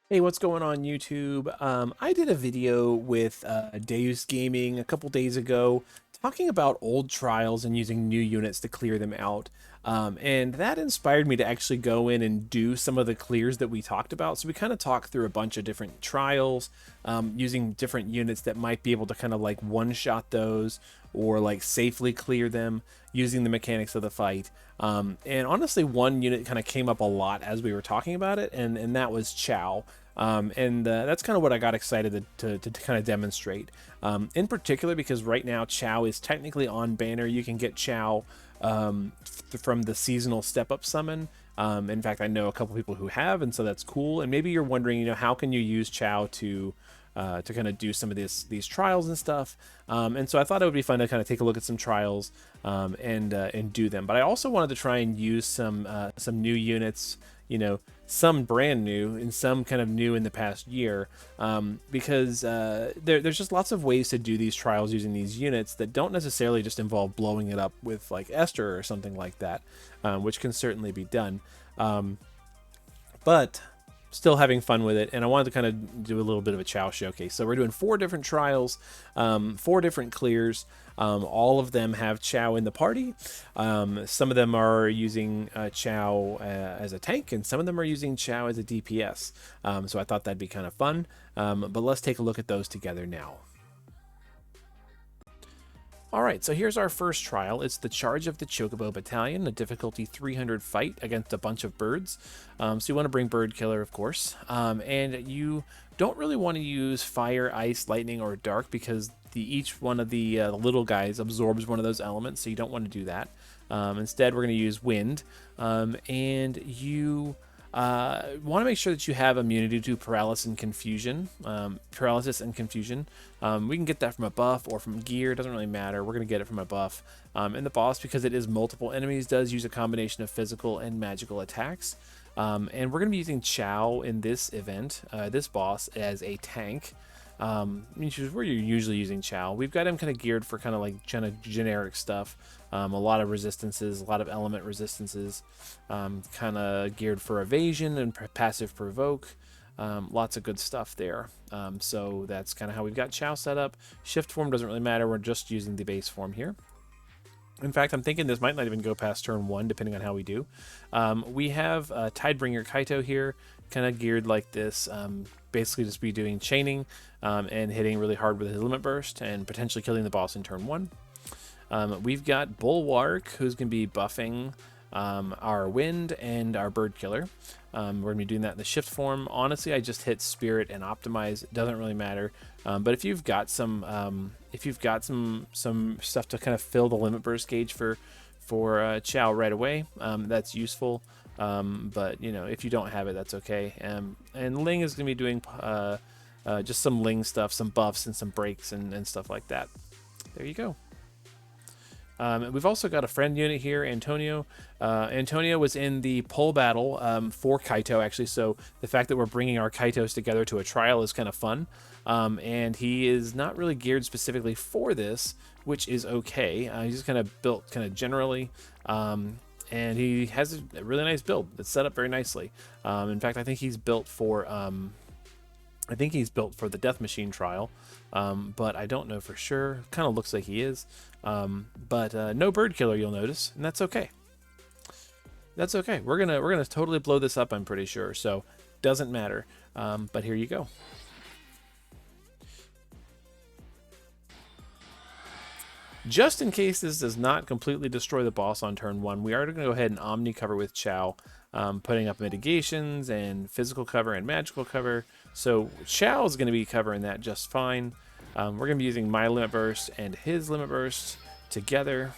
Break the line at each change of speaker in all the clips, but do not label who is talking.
Hey, what's going on YouTube? I did a video with Deus Gaming a couple days ago talking about old trials and using new units to clear them out. And that inspired me to actually go in and do some of the clears that we talked about. So we kind of talked through a bunch of different trials using different units that might be able to kind of like one-shot those or like safely clear them using the mechanics of the fight. And honestly, one unit kind of came up a lot as we were talking about it, and that was Chow. And that's kind of what I got excited to kind of demonstrate. In particular, because right now Chow is technically on banner. You can get Chow from the seasonal step up summon. In fact, I know a couple people who have, and so that's cool. And maybe you're wondering, how can you use Chow to kind of do some of these trials and stuff. And so I thought it would be fun to kind of take a look at some trials and do them. But I also wanted to try and use some new units, some brand new and some kind of new in the past year, because there's just lots of ways to do these trials using these units that don't necessarily just involve blowing it up with like Esther or something like that, which can certainly be done. But still having fun with it, and I wanted to kind of do a little bit of a Chow showcase. So we're doing 4 different trials, 4 different clears. All of them have Chow in the party. Some of them are using Chow as a tank, and some of them are using Chow as a DPS. So I thought that'd be kind of fun. But let's take a look at those together now. Alright, so here's our first trial. It's the Charge of the Chocobo Battalion, a difficulty 300 fight against a bunch of birds. So you want to bring Bird Killer, of course. And you don't really want to use Fire, Ice, Lightning, or Dark because each one of the little guys absorbs one of those elements, so you don't want to do that. Instead, we're going to use Wind. And you want to make sure that you have immunity to paralysis and confusion. We can get that from a buff or from gear. It doesn't really matter. We're going to get it from a buff. And the boss, because it is multiple enemies, does use a combination of physical and magical attacks. And we're going to be using Chow in this event, this boss, as a tank. Which is where you're usually using Chow. We've got him kind of geared for kind of generic stuff. A lot of resistances, a lot of element resistances, kind of geared for evasion and passive provoke. Lots of good stuff there. So that's kind of how we've got Chow set up. Shift form doesn't really matter. We're just using the base form here. In fact, I'm thinking this might not even go past turn 1, depending on how we do. We have Tidebringer Kaito here, kind of geared like this. Basically just be doing chaining and hitting really hard with his limit burst and potentially killing the boss in turn 1. We've got Bulwark, who's going to be buffing our Wind and our Bird Killer. We're going to be doing that in the shift form. Honestly, I just hit Spirit and Optimize. It doesn't really matter. But if you've got some stuff to kind of fill the limit burst gauge for Chow right away, that's useful. But if you don't have it, that's okay. And Ling is going to be doing just some Ling stuff, some buffs and some breaks and stuff like that. There you go. We've also got a friend unit here, Antonio. Antonio was in the pole battle for Kaito, actually, so the fact that we're bringing our Kaitos together to a trial is kind of fun. And he is not really geared specifically for this, which is okay. He's just kind of built kind of generally. And he has a really nice build. It's set up very nicely. In fact, I think he's built for the Death Machine trial, but I don't know for sure. Kind of looks like he is, but no Bird Killer, you'll notice, and that's okay. That's okay. We're gonna totally blow this up, I'm pretty sure. So doesn't matter. But here you go. Just in case this does not completely destroy the boss on turn 1, we are going to go ahead and Omni cover with Chow, putting up mitigations and physical cover and magical cover. So Chow is going to be covering that just fine. We're going to be using my limit burst and his limit burst together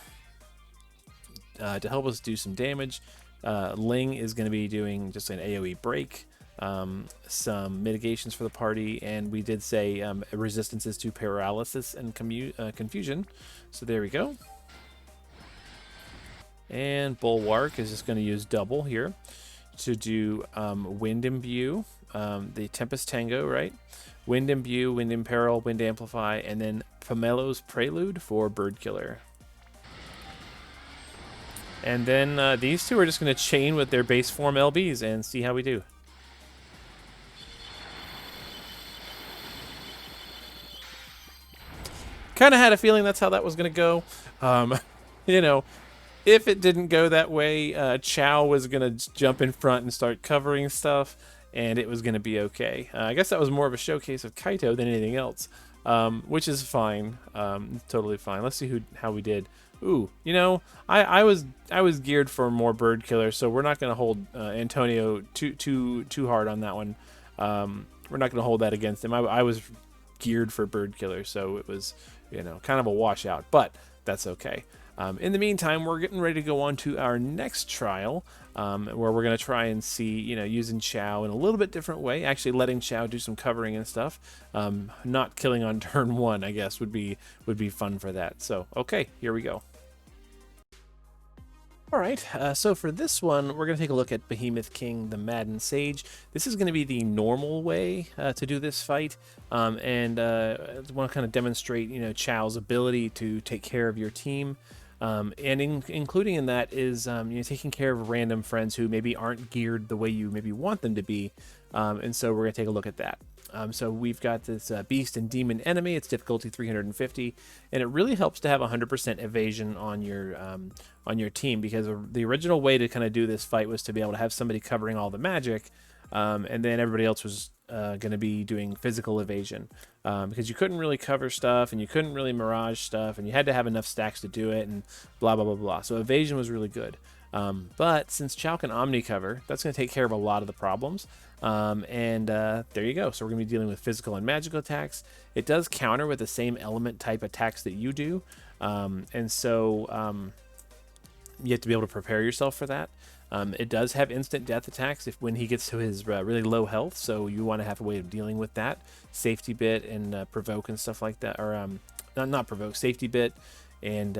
to help us do some damage. Ling is going to be doing just an AoE break. Some mitigations for the party, and we did say resistances to paralysis and confusion. So there we go. And Bulwark is just going to use double here to do Wind Imbue, the Tempest Tango, right? Wind Imbue, Wind Imperil, Wind Amplify, and then Pomelo's Prelude for Bird Killer. And then these two are just going to chain with their base form LBs and see how we do. kind of had a feeling that's how that was going to go. You know, if it didn't go that way, Chow was going to jump in front and start covering stuff, and it was going to be okay. I guess that was more of a showcase of Kaito than anything else, which is fine. Totally fine. Let's see how we did. Ooh, you know, I was geared for more bird killer, so we're not going to hold Antonio too hard on that one. We're not going to hold that against him. I was geared for bird killer, so it was, you know, kind of a washout, but that's okay. In the meantime, we're getting ready to go on to our next trial, where we're going to try and see, you know, using Chow in a little bit different way, actually letting Chow do some covering and stuff. Not killing on turn 1, I guess, would be fun for that. So, okay, here we go. All right, so for this one, we're going to take a look at Behemoth King, the Madden Sage. This is going to be the normal way to do this fight, and I want to kind of demonstrate, you know, Chow's ability to take care of your team, and including in that is, you know, taking care of random friends who maybe aren't geared the way you maybe want them to be, and so we're going to take a look at that. So we've got this beast and demon enemy. It's difficulty 350, and it really helps to have 100% evasion on your team, because the original way to kind of do this fight was to be able to have somebody covering all the magic, and then everybody else was going to be doing physical evasion, because you couldn't really cover stuff and you couldn't really mirage stuff, and you had to have enough stacks to do it, and blah blah blah blah. So evasion was really good. But since Chow can omni cover, that's going to take care of a lot of the problems. There you go. So we're going to be dealing with physical and magical attacks. It does counter with the same element type attacks that you do. You have to be able to prepare yourself for that. It does have instant death attacks when he gets to his really low health, so you want to have a way of dealing with that. Safety bit and provoke and stuff like that, or not provoke, safety bit and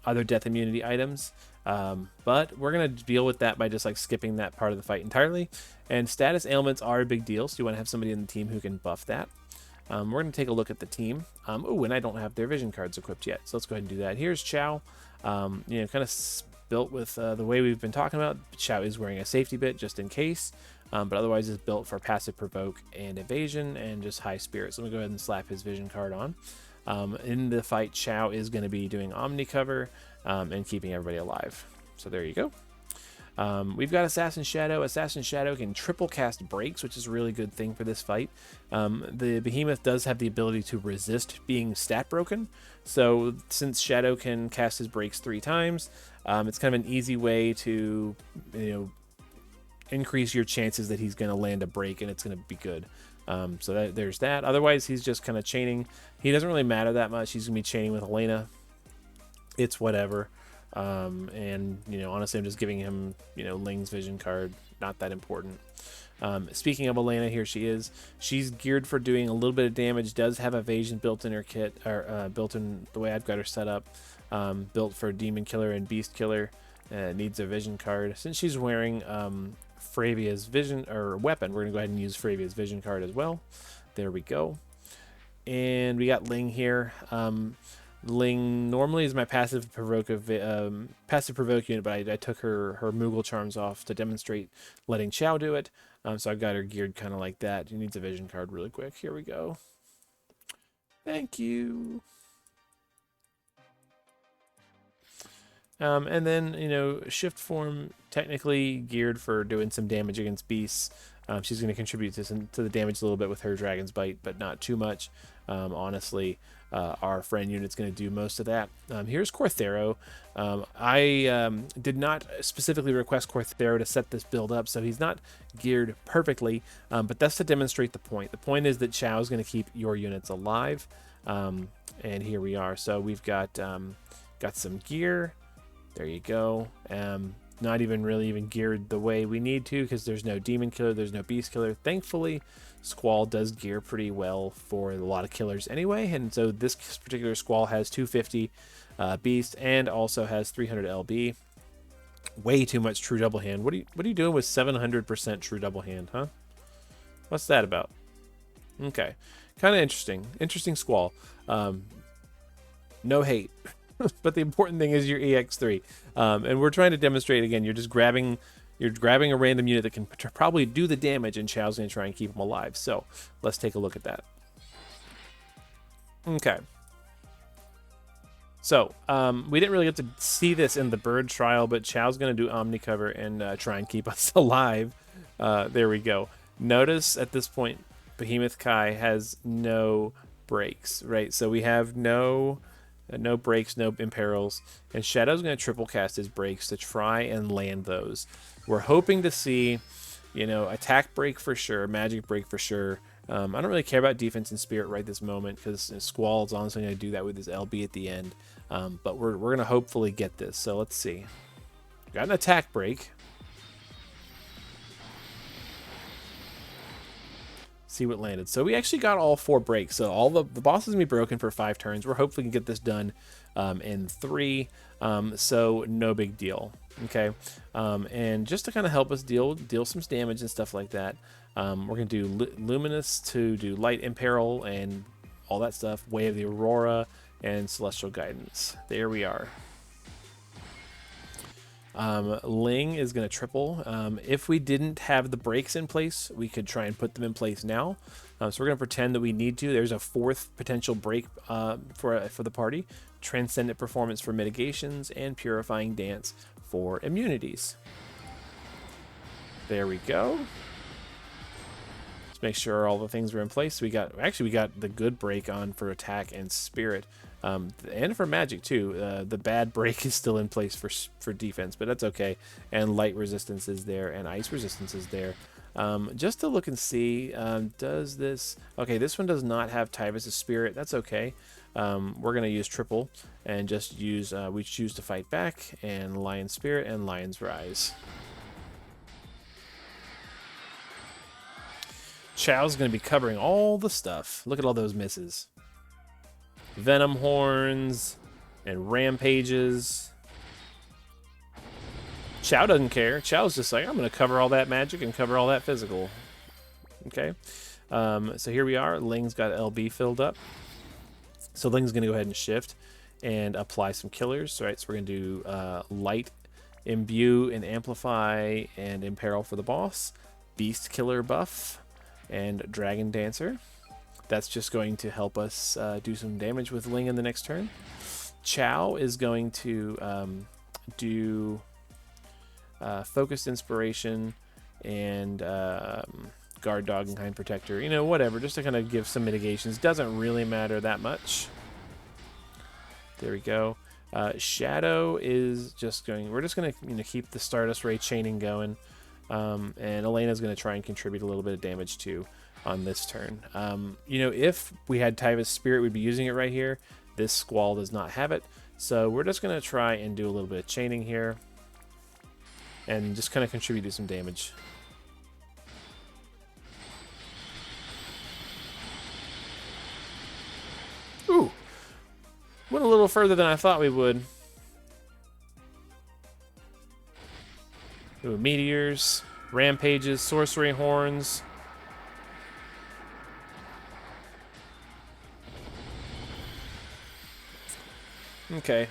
other death immunity items. But we're going to deal with that by just like skipping that part of the fight entirely. And status ailments are a big deal, so you want to have somebody in the team who can buff that. We're going to take a look at the team. Oh, and I don't have their vision cards equipped yet, so let's go ahead and do that. Here's Chow. You know, kind of built with the way we've been talking about. Chow is wearing a safety bit just in case, but otherwise is built for passive provoke and evasion and just high spirits. Let me go ahead and slap his vision card on. In the fight, Chow is going to be doing omni cover and keeping everybody alive. So there you go. We've got Assassin Shadow. Assassin Shadow can triple cast breaks, which is a really good thing for this fight. The Behemoth does have the ability to resist being stat broken. So since Shadow can cast his breaks 3 times, it's kind of an easy way to, you know, increase your chances that he's going to land a break and it's going to be good. So there's that. Otherwise, he's just kind of chaining. He doesn't really matter that much. He's going to be chaining with Elena. It's whatever. And, you know, honestly, I'm just giving him, you know, Ling's vision card. Not that important. Speaking of Elena, here she is. She's geared for doing a little bit of damage. Does have evasion built in her kit, or built in the way I've got her set up. Built for Demon Killer and Beast Killer. Needs a vision card. Since she's wearing Fravia's vision or weapon, we're gonna go ahead and use Fravia's vision card as well. There we go. And we got Ling here. Ling normally is my passive provoke unit, but I took her Moogle charms off to demonstrate letting Chow do it. So I've got her geared kind of like that. She needs a vision card really quick. Here we go. Thank you. And then, you know, shift form technically geared for doing some damage against beasts. She's going to contribute to the damage a little bit with her Dragon's Bite, but not too much. Honestly, our friend unit's going to do most of that. Here's Corthero. I did not specifically request Corthero to set this build up, so he's not geared perfectly, but that's to demonstrate the point. The point is that Chow is going to keep your units alive, and here we are. So we've got some gear. There you go. Not even really geared the way we need to, because there's no Demon Killer, there's no Beast Killer. Thankfully, Squall does gear pretty well for a lot of killers anyway, and so this particular Squall has 250 Beast and also has 300 LB. Way too much True Double Hand. What are you doing with 700% True Double Hand, huh? What's that about? Okay, kind of interesting. Interesting Squall. No hate. But the important thing is your EX3, and we're trying to demonstrate again. You're grabbing a random unit that can probably do the damage, and Chow's going to try and keep them alive. So let's take a look at that. Okay. So, we didn't really get to see this in the bird trial, but Chow's going to do Omni cover and try and keep us alive. There we go. Notice at this point, Behemoth Kai has no breaks, right? So we have no breaks, no imperils, and Shadow's going to triple cast his breaks to try and land those. We're hoping to see, you know, attack break for sure, magic break for sure. I don't really care about defense and spirit right this moment because Squall is honestly going to do that with his LB at the end. But we're going to hopefully get this. So let's see. Got an attack break. See what landed. So we actually got all 4 breaks. So all the bosses can be broken for 5 turns. We're hopefully going to get this done in 3. So no big deal. Okay. And just to kind of help us deal some damage and stuff like that, we're going to do Luminous to do Light Imperil and all that stuff. Way of the Aurora and Celestial Guidance. There we are. Ling is going to triple. If we didn't have the breaks in place, we could try and put them in place now. So we're going to pretend that we need to. There's a 4th potential break for the party. Transcendent Performance for mitigations and Purifying Dance for immunities. There we go. Let's make sure all the things are in place. We got the good break on for attack and spirit. And for magic too. The bad break is still in place for defense, but that's okay. And light resistance is there, and ice resistance is there. Just to look and see, does this... Okay, this one does not have Tyvus' spirit. That's okay. We're going to use triple and just use... we choose to fight back, and Lion Spirit and Lion's Rise. Chow's going to be covering all the stuff. Look at all those misses. Venom Horns and Rampages. Chow doesn't care. Chow's just like, I'm going to cover all that magic and cover all that physical. Okay. So here we are. Ling's got LB filled up. So Ling's going to go ahead and shift and apply some killers. Right. So we're going to do Light, Imbue, and Amplify, and Imperil for the boss. Beast Killer buff and Dragon Dancer. That's just going to help us do some damage with Ling in the next turn. Chow is going to do Focused Inspiration and Guard Dog and Kind Protector. You know, whatever, just to kind of give some mitigations. Doesn't really matter that much. There we go. Shadow is just going... We're just going to keep the Stardust Ray chaining going. And Elena's going to try and contribute a little bit of damage too on this turn. You know, if we had Tyvus Spirit, we'd be using it right here. This Squall does not have it, so we're just going to try and do a little bit of chaining here and just kind of contribute to some damage. Ooh, went a little further than I thought we would. Ooh, meteors, rampages, sorcery horns. Okay.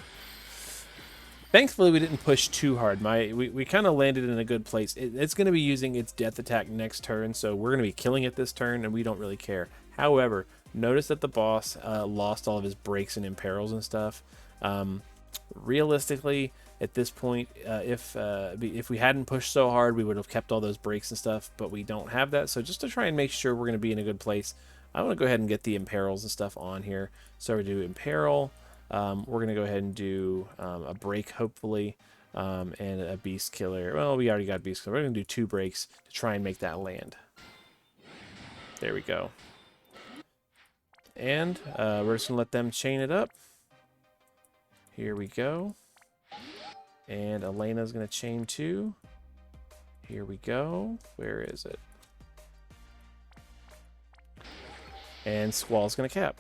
Thankfully, we didn't push too hard. We kind of landed in a good place. It's going to be using its death attack next turn, so we're going to be killing it this turn, and we don't really care. However, notice that the boss lost all of his breaks and imperils and stuff. Realistically, at this point, if we hadn't pushed so hard, we would have kept all those breaks and stuff, but we don't have that. So just to try and make sure we're going to be in a good place, I want to go ahead and get the imperils and stuff on here. So we do imperil. We're going to go ahead and do a break, hopefully, and a beast killer. Well, we already got beast killer. We're going to do 2 breaks to try and make that land. There we go. And we're just going to let them chain it up. Here we go. And Elena's going to chain 2. Here we go. Where is it? And Squall's going to cap.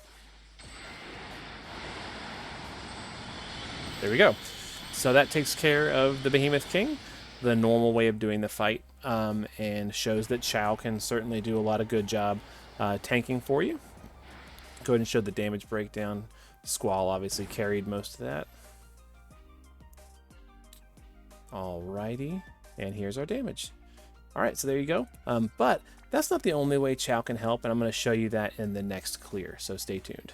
There we go. So that takes care of the Behemoth King, the normal way of doing the fight, and shows that Chow can certainly do a lot of good job tanking for you. Go ahead and show the damage breakdown. Squall obviously carried most of that. Alrighty, and here's our damage. Alright, so there you go. But that's not the only way Chow can help, and I'm going to show you that in the next clear, so stay tuned.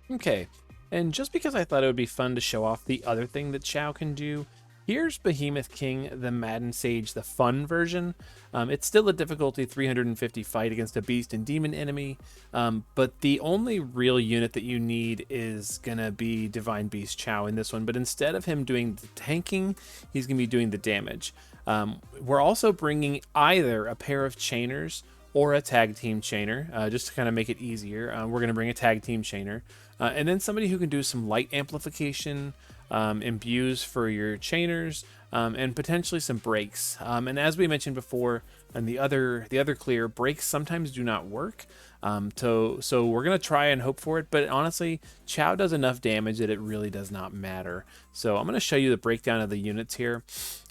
Okay. And just because I thought it would be fun to show off the other thing that Chow can do, here's Behemoth King, the Madden Sage, the fun version. It's still a difficulty 350 fight against a beast and demon enemy, but the only real unit that you need is going to be Divine Beast Chow in this one, but instead of him doing the tanking, he's going to be doing the damage. We're also bringing either a pair of chainers or a tag team chainer, just to kind of make it easier. We're going to bring a tag team chainer, and then somebody who can do some light amplification, imbues for your chainers, and potentially some breaks. And as we mentioned before, and the other clear, breaks sometimes do not work. So we're gonna try and hope for it, but honestly, Chow does enough damage that it really does not matter. So I'm gonna show you the breakdown of the units here.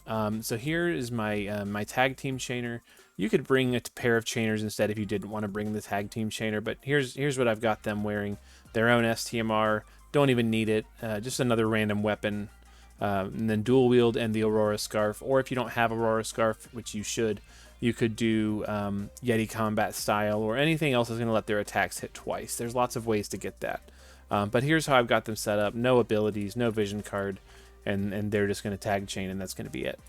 So here is my my tag team chainer. You could bring a pair of chainers instead if you didn't want to bring the tag team chainer, but here's what I've got them wearing. Their own STMR, don't even need it, just another random weapon, and then dual wield and the Aurora Scarf, or if you don't have Aurora Scarf, which you should, you could do Yeti Combat Style, or anything else that's going to let their attacks hit twice. There's lots of ways to get that. But here's how I've got them set up. No abilities, no vision card, and they're just going to tag chain, and that's going to be it.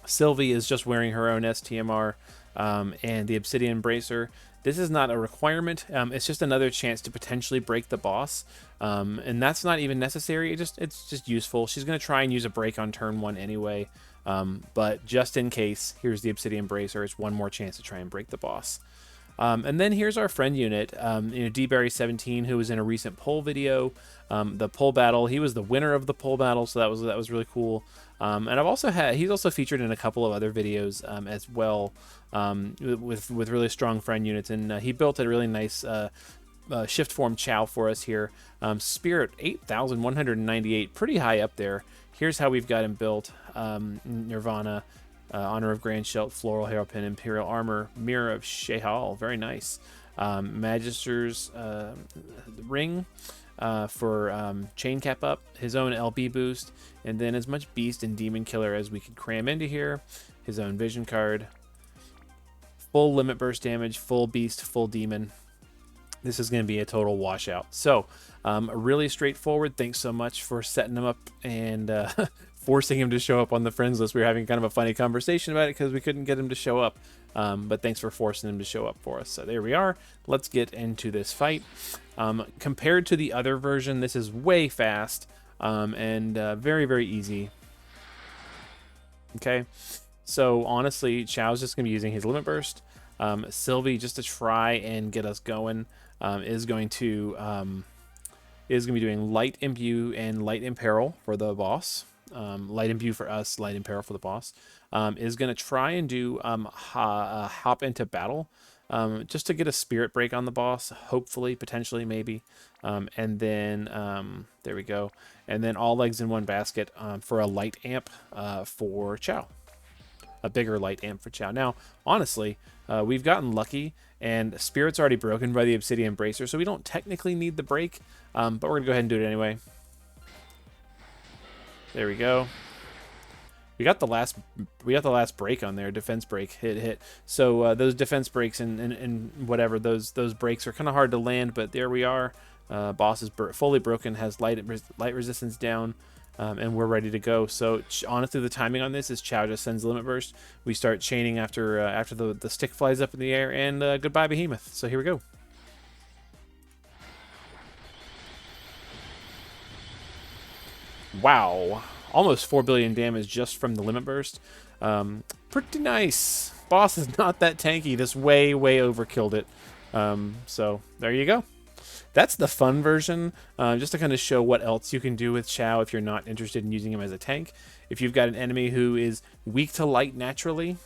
Sylvie is just wearing her own STMR and the Obsidian Bracer. This is not a requirement. It's just another chance to potentially break the boss, and that's not even necessary. It's just useful. She's going to try and use a break on turn 1 anyway, but just in case, here's the Obsidian Bracer. It's one more chance to try and break the boss. And then here's our friend unit, D-Berry17, who was in a recent poll video, the poll battle. He was the winner of the poll battle, so that was really cool. And he's also featured in a couple of other videos as well, with really strong friend units, and he built a really nice shift form Chow for us here. Spirit 8,198, pretty high up there. Here's how we've got him built: Nirvana, Honor of Grand Shelt, Floral Hairpin, Imperial Armor, Mirror of Shehal, very nice. Magister's Ring for chain cap up, his own LB boost, and then as much Beast and Demon Killer as we could cram into here, his own vision card, full limit burst damage, full Beast, full Demon. This is going to be a total washout. So, really straightforward. Thanks so much for setting him up and forcing him to show up on the friends list. We were having kind of a funny conversation about it because we couldn't get him to show up. But thanks for forcing him to show up for us. So there we are. Let's get into this fight. Compared to the other version, this is way fast and very, very easy. Okay, so honestly, Chow's just going to be using his limit burst. Sylvie, just to try and get us going, is going to be doing light imbue and light imperil for the boss. Light imbue for us, light imperil for the boss. Is going to try and do hop into battle, just to get a spirit break on the boss, hopefully, potentially, maybe. And then there we go. And then all eggs in one basket for a light amp for Chow. A bigger light amp for Chow. Now, honestly, we've gotten lucky, and Spirit's already broken by the Obsidian Bracer, so we don't technically need the break, but we're going to go ahead and do it anyway. There we go. We got the last break on there, defense break, hit. So those defense breaks and whatever, those breaks are kind of hard to land, but there we are. Boss is fully broken, has light resistance down, and we're ready to go. So honestly, the timing on this is Chow just sends limit burst. We start chaining after the stick flies up in the air, and goodbye Behemoth. So here we go. Wow, almost 4 billion damage just from the limit burst. Pretty nice. Boss is not that tanky. This way overkilled it. So there you go. That's the fun version, just to kind of show what else you can do with Chow if you're not interested in using him as a tank. If you've got an enemy who is weak to light naturally,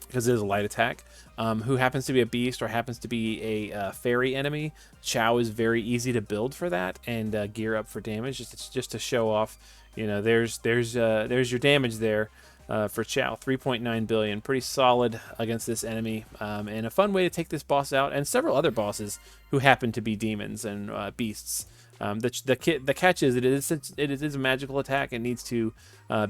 because it is a light attack, who happens to be a beast or happens to be a fairy enemy, Chow is very easy to build for that and gear up for damage, just to show off. You know, there's your damage there for Chow. 3.9 billion, pretty solid against this enemy, and a fun way to take this boss out, and several other bosses who happen to be demons and beasts. The catch is it is a magical attack. It needs to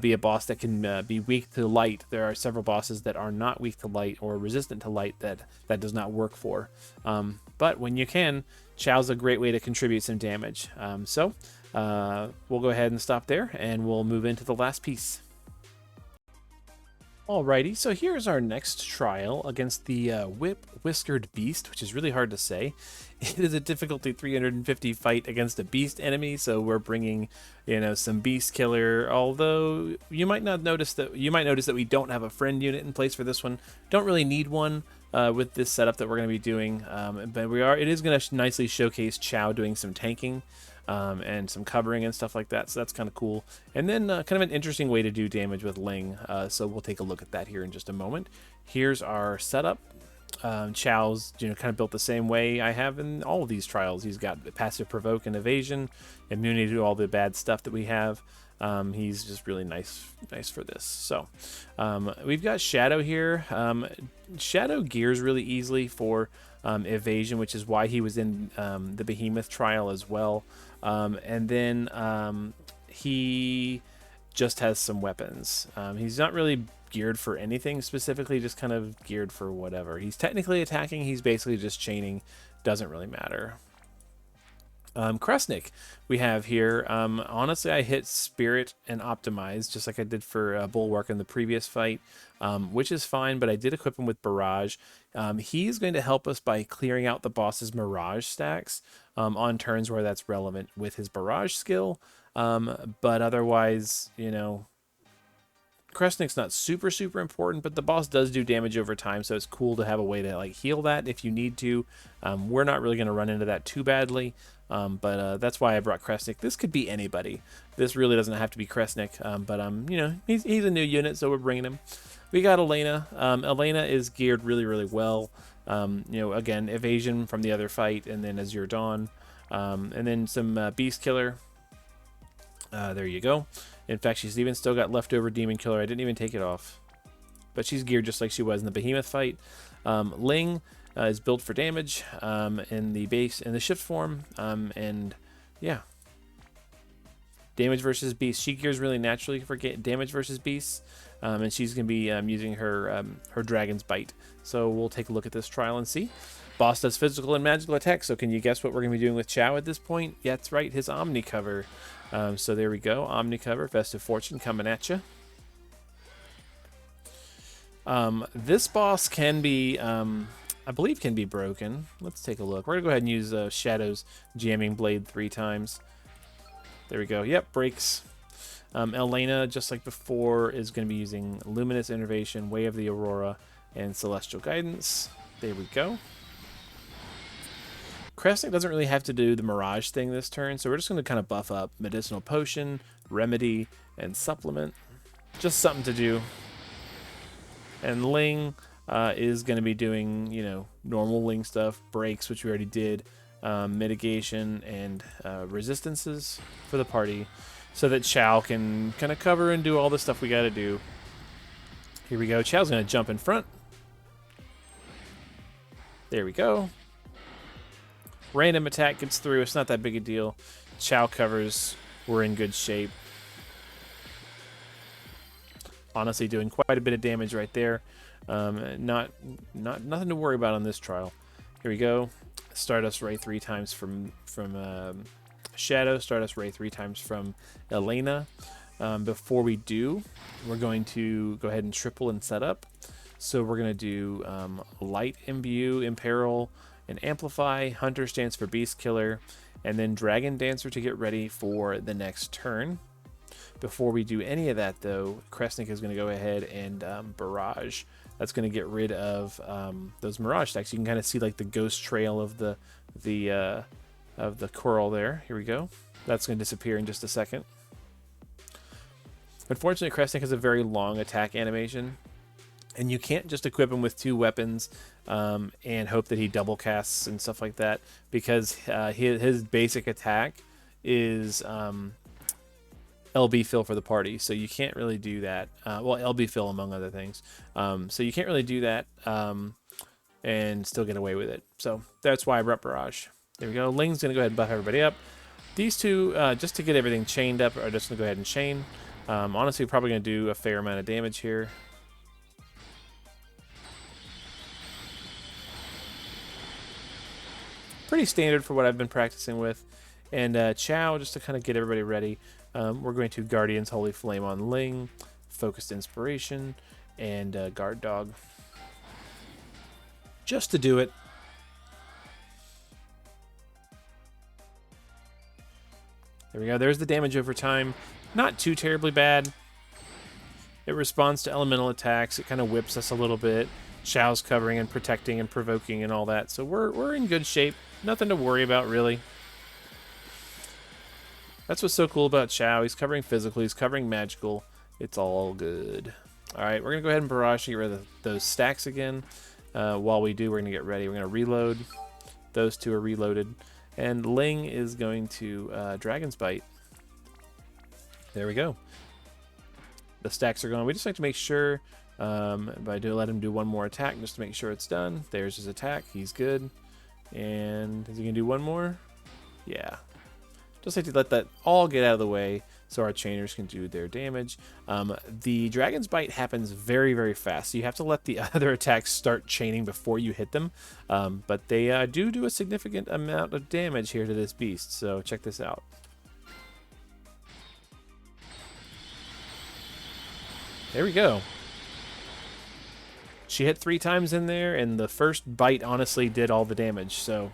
be a boss that can be weak to light. There are several bosses that are not weak to light or resistant to light that does not work for. But when you can, Chow's a great way to contribute some damage. We'll go ahead and stop there, and we'll move into the last piece. Alrighty, so here's our next trial against the Whiskered Beast, which is really hard to say. It is a difficulty 350 fight against a beast enemy, so we're bringing, some beast killer. Although you might notice that we don't have a friend unit in place for this one. Don't really need one with this setup that we're going to be doing, but it is going to nicely showcase Chow doing some tanking. And some covering and stuff like that, so that's kind of cool. And then kind of an interesting way to do damage with Ling, so we'll take a look at that here in just a moment. Here's our setup. Chow's kind of built the same way I have in all of these trials. He's got passive provoke and evasion, immunity to all the bad stuff that we have. He's just really nice for this. So we've got Shadow here. Shadow gears really easily for evasion, which is why he was in the Behemoth trial as well. And then he just has some weapons. He's not really geared for anything specifically, just kind of geared for whatever. He's technically attacking, he's basically just chaining, doesn't really matter. Kresnik we have here. Honestly, I hit Spirit and Optimize just like I did for Bulwark in the previous fight, which is fine, but I did equip him with Barrage. He's going to help us by clearing out the boss's Mirage stacks on turns where that's relevant with his Barrage skill, but otherwise, Kresnik's not super important, but the boss does do damage over time, so it's cool to have a way to heal that if you need to. We're not really going to run into that too badly, but that's why I brought Kresnik. This could be anybody. This really doesn't have to be Kresnik, but he's a new unit, so we're bringing him. We got Elena. Elena is geared really well. Again, evasion from the other fight, and then Azure Dawn, and then some Beast Killer. There you go. In fact, she's even still got leftover Demon Killer. I didn't even take it off. But she's geared just like she was in the Behemoth fight. Ling is built for damage in the shift form. And yeah. Damage versus Beast. She gears really naturally for damage versus Beasts. And she's going to be using her Dragon's Bite. So we'll take a look at this trial and see. Boss does physical and magical attacks. So can you guess what we're going to be doing with Chow at this point? Yeah, that's right. His Omni Cover. So there we go, Omni Cover, Festive Fortune coming at you. This boss can be, I believe can be broken. Let's take a look. We're going to go ahead and use Shadow's Jamming Blade 3 times. There we go. Yep, breaks. Elena, just like before, is going to be using Luminous Innervation, Way of the Aurora, and Celestial Guidance. There we go. Kresnik doesn't really have to do the Mirage thing this turn, so we're just going to kind of buff up Medicinal Potion, Remedy, and Supplement. Just something to do. And Ling is going to be doing, normal Ling stuff, breaks, which we already did, mitigation, and resistances for the party, so that Chow can kind of cover and do all the stuff we got to do. Here we go. Chow's going to jump in front. There we go. Random attack gets through. It's not that big a deal. Chow covers. We're in good shape. Honestly, doing quite a bit of damage right there. Nothing to worry about on this trial. Here we go. Stardust Ray 3 times from Shadow. Stardust Ray 3 times from Elena. Before we do, we're going to go ahead and triple and set up. So we're going to do Light Imbue, Imperil, and Amplify. Hunter stands for Beast Killer, and then Dragon Dancer to get ready for the next turn. Before we do any of that, though, Kresnik is going to go ahead and Barrage. That's going to get rid of those Mirage stacks. You can kind of see like the ghost trail of the coral there. Here we go. That's going to disappear in just a second. Unfortunately, Kresnik has a very long attack animation, and you can't just equip him with 2 weapons and hope that he double casts and stuff like that, because his basic attack is LB fill for the party, so you can't really do that. Well, LB fill among other things. So you can't really do that and still get away with it. So that's why I brought Barrage. There we go. Ling's going to go ahead and buff everybody up. These two, just to get everything chained up, are just going to go ahead and chain. Honestly, probably going to do a fair amount of damage here. pretty standard for what I've been practicing with. And Chow, just to kind of get everybody ready, we're going to Guardian's Holy Flame on Ling, Focused Inspiration, and Guard Dog. Just to do it. There we go. There's the damage over time. Not too terribly bad. It responds to elemental attacks. It kind of whips us a little bit. Chow's covering and protecting and provoking and all that. So we're in good shape. Nothing to worry about, really. That's what's so cool about Chow. He's covering physical. He's covering magical. It's all good. All right, we're going to go ahead and barrage to get rid of those stacks again. While we do, we're going to get ready. We're going to reload. Those two are reloaded. And Ling is going to Dragon's Bite. There we go. The stacks are gone. We just like to make sure, let him do one more attack just to make sure it's done. There's his attack. He's good. And is he going to do one more? Yeah. Just like to let that all get out of the way so our chainers can do their damage. The Dragon's Bite happens very, very fast. So you have to let the other attacks start chaining before you hit them. But they do a significant amount of damage here to this beast. So check this out. There we go. She hit 3 times in there, and the first bite honestly did all the damage. So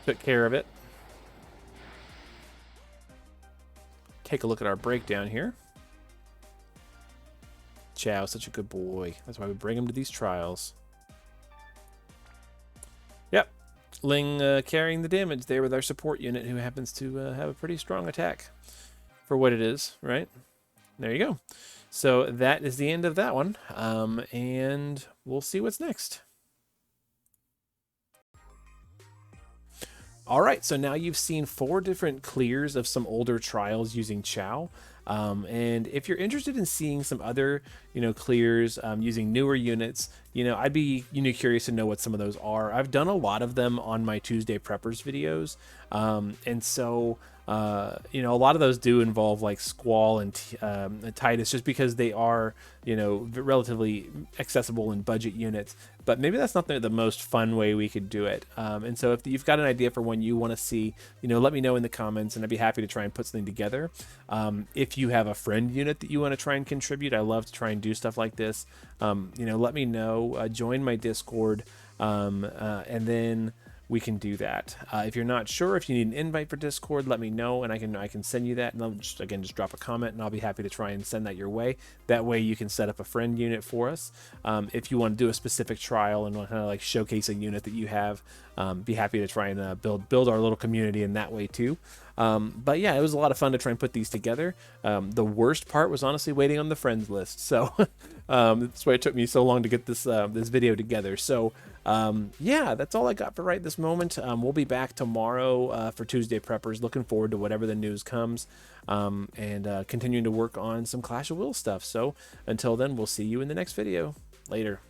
took care of it. Take a look at our breakdown here. Chow, such a good boy. That's why we bring him to these trials. Yep. Ling carrying the damage there with our support unit, who happens to have a pretty strong attack for what it is, right? There you go. So that is the end of that one. And we'll see what's next. All right, so now you've seen 4 different clears of some older trials using Chow. And if you're interested in seeing some other, clears using newer units, I'd be, curious to know what some of those are. I've done a lot of them on my Tuesday Preppers videos. And so, a lot of those do involve like Squall and Titus, just because they are, relatively accessible in budget units. But maybe that's not the most fun way we could do it. And so if you've got an idea for one you want to see, let me know in the comments, and I'd be happy to try and put something together. If you have a friend unit that you want to try and contribute, I love to try and do stuff like this. Let me know. Join my Discord, and then we can do that. If you're not sure, if you need an invite for Discord, let me know, and I can send you that. And I'll just drop a comment, and I'll be happy to try and send that your way. That way you can set up a friend unit for us. If you want to do a specific trial and want to kind of like showcase a unit that you have, be happy to try and build our little community in that way too. But yeah, it was a lot of fun to try and put these together. The worst part was honestly waiting on the friends list. So that's why it took me so long to get this video together. So yeah, that's all I got for right this moment. We'll be back tomorrow for Tuesday Preppers. Looking forward to whatever the news comes, and continuing to work on some Clash of Wills stuff. So until then, we'll see you in the next video. Later.